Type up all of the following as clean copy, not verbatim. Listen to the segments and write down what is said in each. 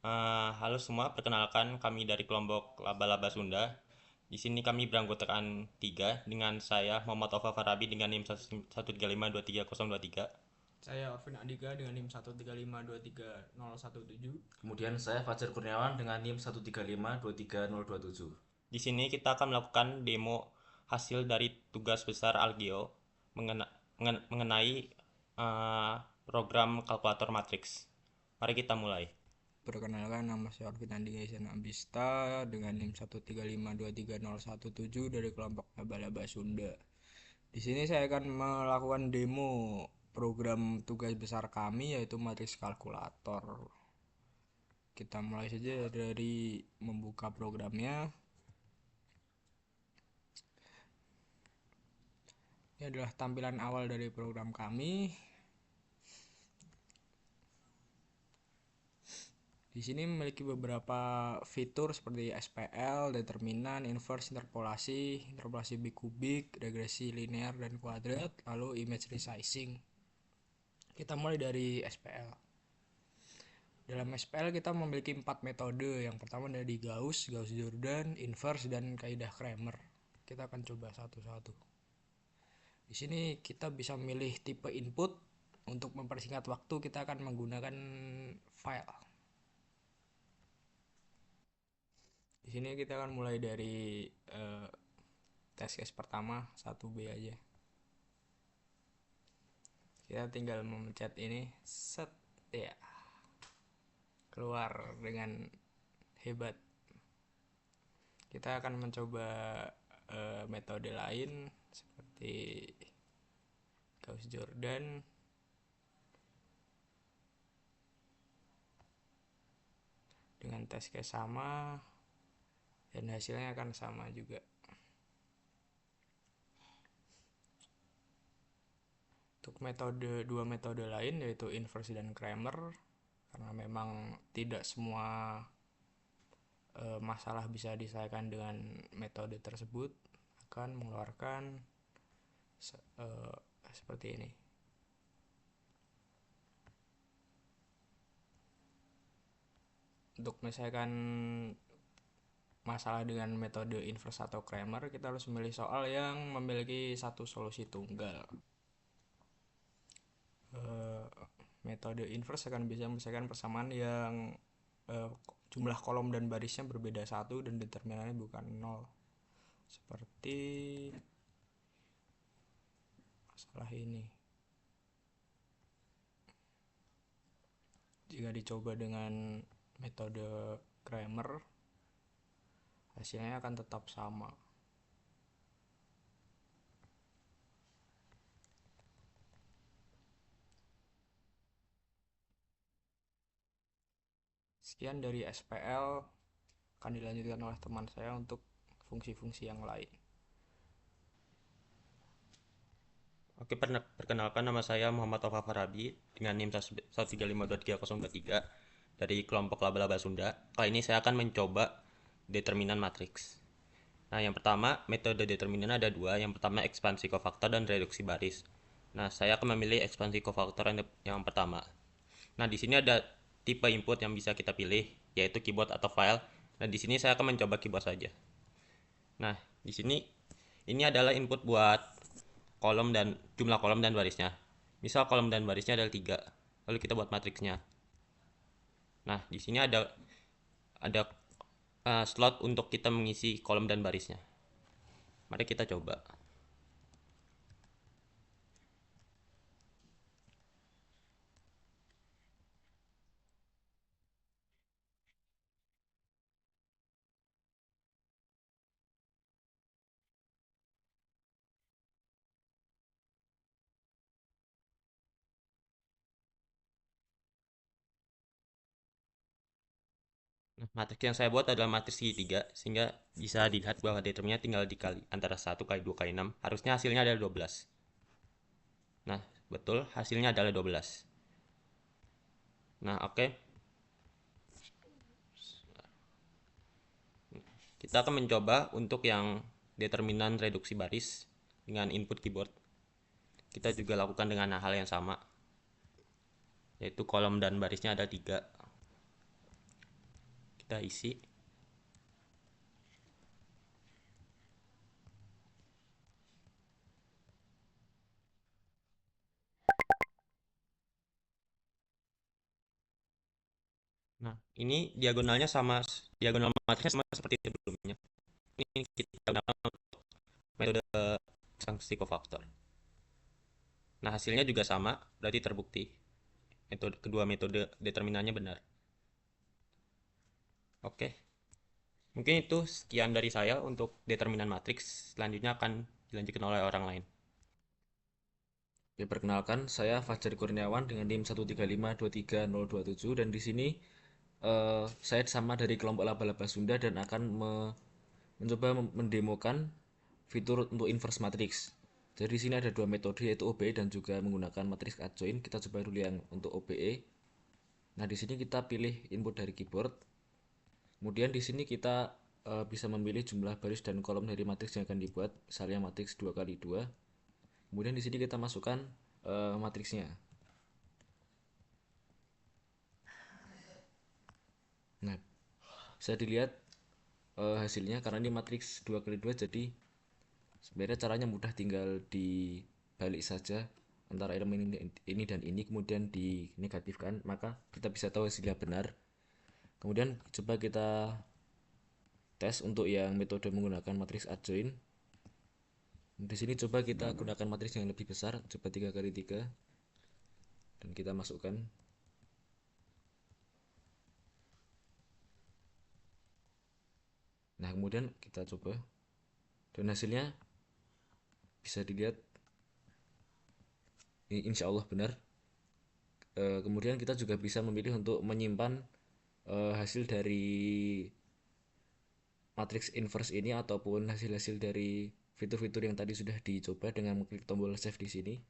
Halo semua, perkenalkan kami dari kelompok Laba-Laba Sunda. Di sini kami beranggotakan 3 dengan saya Muhammad Taufa Farabi dengan NIM 13523023023. Saya Orvin Andika dengan NIM 135232017. Kemudian saya Fajar Kurniawan dengan NIM 135232027. Di sini kita akan melakukan demo hasil dari tugas besar Algeo mengenai program kalkulator matriks. Mari kita mulai. Perkenalkan, nama saya Orvin Andika Isan Abista dengan NIM 135232017 dari kelompok Laba-Laba Sunda. Di sini saya akan melakukan demo program tugas besar kami yaitu matriks kalkulator. Kita mulai saja dari membuka programnya. Ini adalah tampilan awal dari program kami. Di sini memiliki beberapa fitur seperti SPL, determinan, inverse, interpolasi bikubik, regresi linear dan kuadrat, lalu image resizing. Kita mulai dari SPL. Dalam SPL kita memiliki 4 metode. Yang pertama dari Gauss-Jordan, inverse, dan kaidah Kramer. Kita akan coba satu-satu. Di sini kita bisa memilih tipe input. Untuk mempersingkat waktu kita akan menggunakan file. Di sini kita akan mulai dari test case pertama 1B aja. Kita tinggal memencet ini, set, ya, keluar dengan hebat. Kita akan mencoba metode lain seperti Gauss-Jordan. Dengan test case sama dan hasilnya akan sama juga. Untuk dua metode lain yaitu inverse dan Kramer, karena memang tidak semua masalah bisa diselesaikan dengan metode tersebut, akan mengeluarkan seperti ini. Untuk menyelesaikan masalah dengan metode inverse atau Kramer, kita harus memilih soal yang memiliki satu solusi tunggal. Metode inverse akan bisa menyelesaikan persamaan yang jumlah kolom dan barisnya berbeda 1 dan determinannya bukan 0, seperti masalah ini. Jika dicoba dengan metode Kramer, hasilnya akan tetap sama. Sekian dari SPL, akan dilanjutkan oleh teman saya untuk fungsi-fungsi yang lain. Oke, perkenalkan nama saya Muhammad Taufa Farabi dengan NIM 135232023 dari kelompok Laba-Laba Sunda. Kali ini saya akan mencoba determinan matriks. Nah, yang pertama, metode determinan ada dua. Yang pertama ekspansi kofaktor dan reduksi baris. Nah, saya akan memilih ekspansi kofaktor yang pertama. Nah, di sini ada tipe input yang bisa kita pilih, yaitu keyboard atau file. Nah, di sini saya akan mencoba keyboard saja. Nah, di sini ini adalah input buat kolom dan jumlah kolom dan barisnya. Misal kolom dan barisnya adalah 3. Lalu kita buat matriksnya. Nah, di sini ada slot untuk kita mengisi kolom dan barisnya. Mari kita coba. Nah, matriks yang saya buat adalah matriks segitiga, sehingga bisa dilihat bahwa determinnya tinggal dikali antara 1 kali 2 kali 6. Harusnya hasilnya adalah 12. Nah, betul, hasilnya adalah 12. Nah, oke. Kita akan mencoba untuk yang determinan reduksi baris dengan input keyboard. Kita juga lakukan dengan hal yang sama, yaitu kolom dan barisnya ada 3. kita isi. Nah, ini diagonal matriksnya sama seperti sebelumnya. Ini kita gunakan metode sanksi kofaktor. Nah, hasilnya juga sama, berarti terbukti. Kedua metode determinannya benar. Oke, mungkin itu sekian dari saya untuk determinan matriks. Selanjutnya akan dilanjutkan oleh orang lain. Ya, perkenalkan, saya Fajar Kurniawan dengan NIM 135230027 dan di sini saya sama dari kelompok laba-laba Sunda dan akan mencoba mendemokan fitur untuk inverse matrix. Jadi di sini ada dua metode yaitu OBE dan juga menggunakan matriks adjoint. Kita coba dulu yang untuk OBE. Nah, di sini kita pilih input dari keyboard. Kemudian di sini kita bisa memilih jumlah baris dan kolom dari matriks yang akan dibuat, misalnya matriks 2x2. Kemudian di sini kita masukkan matriksnya. Nah, bisa dilihat hasilnya karena ini matriks 2x2, jadi sebenarnya caranya mudah, tinggal dibalik saja antara elemen ini dan ini kemudian dinegatifkan, maka kita bisa tahu hasilnya benar. Kemudian coba kita tes untuk yang metode menggunakan matriks adjoint. Di sini coba kita gunakan matriks yang lebih besar, coba 3x3 dan kita masukkan. Nah, kemudian kita coba dan hasilnya bisa dilihat ini insya Allah benar. Kemudian kita juga bisa memilih untuk menyimpan hasil dari matriks inverse ini ataupun hasil-hasil dari fitur-fitur yang tadi sudah dicoba dengan mengklik tombol save di sini,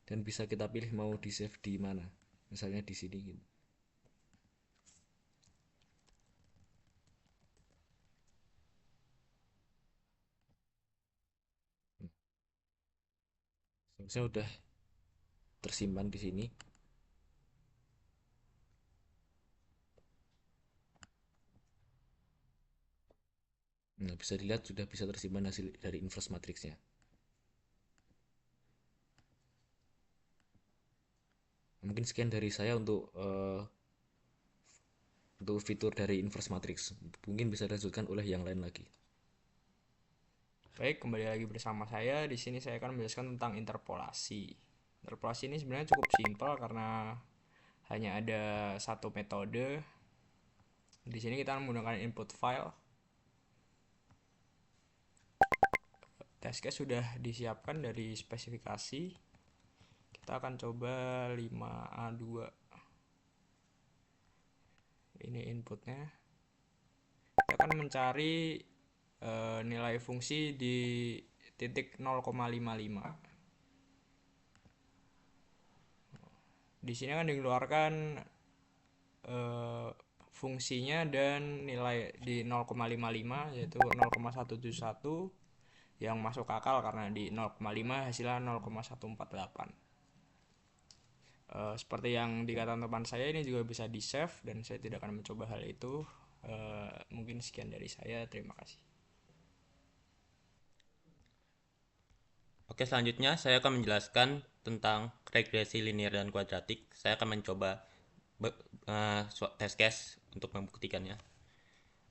dan bisa kita pilih mau di save di mana, misalnya di sini gitu. Seharusnya udah tersimpan di sini. Nah, bisa dilihat sudah bisa tersimpan hasil dari inverse matriksnya. Mungkin sekian dari saya untuk fitur dari inverse matrix. Mungkin bisa dilanjutkan oleh yang lain lagi. Baik, kembali lagi bersama saya. Di sini saya akan menjelaskan tentang interpolasi. Interpolasi ini sebenarnya cukup simpel karena hanya ada satu metode. Di sini kita menggunakan input file. Test case sudah disiapkan dari spesifikasi. Kita akan coba 5A2. Ini inputnya. Kita akan mencari nilai fungsi di titik 0,55. Di sini akan dikeluarkan fungsinya dan nilai di 0,55 yaitu 0,171 yang masuk akal karena di 0,5 hasilnya 0,148. Seperti yang dikatakan teman saya, ini juga bisa di save dan saya tidak akan mencoba hal itu. Mungkin sekian dari saya, terima kasih. Oke, selanjutnya saya akan menjelaskan tentang regresi linear dan kuadratik. Saya akan mencoba test case untuk membuktikannya.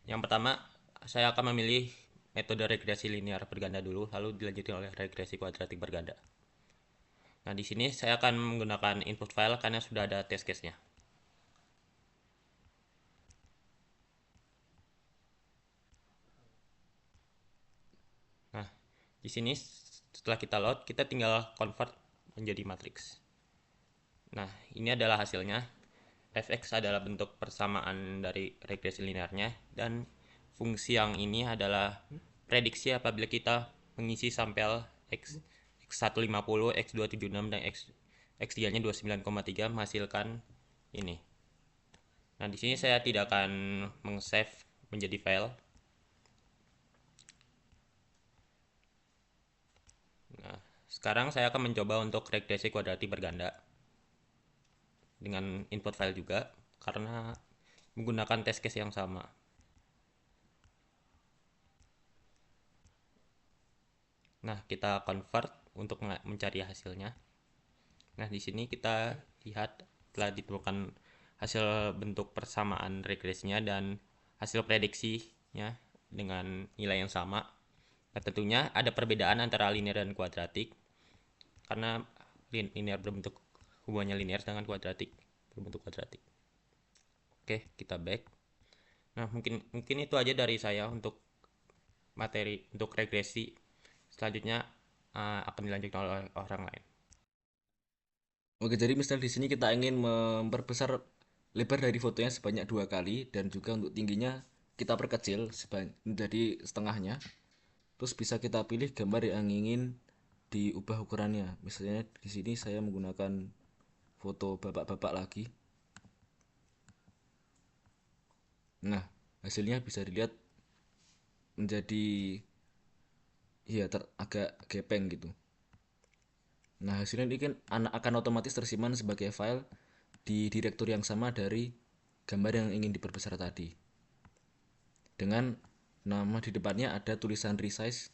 Yang pertama, saya akan memilih metode regresi linear berganda dulu, lalu dilanjutkan oleh regresi kuadratik berganda. Nah, di sini saya akan menggunakan input file karena sudah ada test case-nya. Nah, di sini setelah kita load, kita tinggal convert menjadi matriks. Nah, ini adalah hasilnya. Fx adalah bentuk persamaan dari regresi linearnya, dan fungsi yang ini adalah prediksi apabila kita mengisi sampel x150, x276, dan x3-nya 29,3 menghasilkan ini. Nah, di sini saya tidak akan meng-save menjadi file. Nah, sekarang saya akan mencoba untuk regresi kuadratik berganda dengan input file juga, karena menggunakan test case yang sama. Nah, kita convert untuk mencari hasilnya. Nah, di sini kita lihat telah ditemukan hasil bentuk persamaan regresinya dan hasil prediksinya dengan nilai yang sama. Nah, tentunya ada perbedaan antara linear dan kuadratik karena linear berbentuk hubungannya linear dengan kuadratik berbentuk kuadratik. Oke, kita back. Nah, mungkin itu aja dari saya untuk materi untuk regresi. Selanjutnya akan dilanjutkan oleh orang lain. Oke, jadi misal di sini kita ingin memperbesar lebar dari fotonya sebanyak 2 kali dan juga untuk tingginya kita perkecil menjadi setengahnya. Terus bisa kita pilih gambar yang ingin diubah ukurannya. Misalnya di sini saya menggunakan foto bapak-bapak lagi. Nah, hasilnya bisa dilihat menjadi ya agak gepeng gitu. Nah, hasilnya ini kan akan otomatis tersimpan sebagai file di direktur yang sama dari gambar yang ingin diperbesar tadi. Dengan nama di depannya ada tulisan resize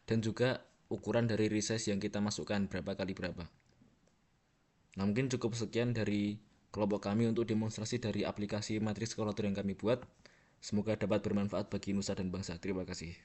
dan juga ukuran dari resize yang kita masukkan berapa kali berapa. Nah, mungkin cukup sekian dari kelompok kami untuk demonstrasi dari aplikasi matriks kalkulator yang kami buat. Semoga dapat bermanfaat bagi nusa dan bangsa. Terima kasih.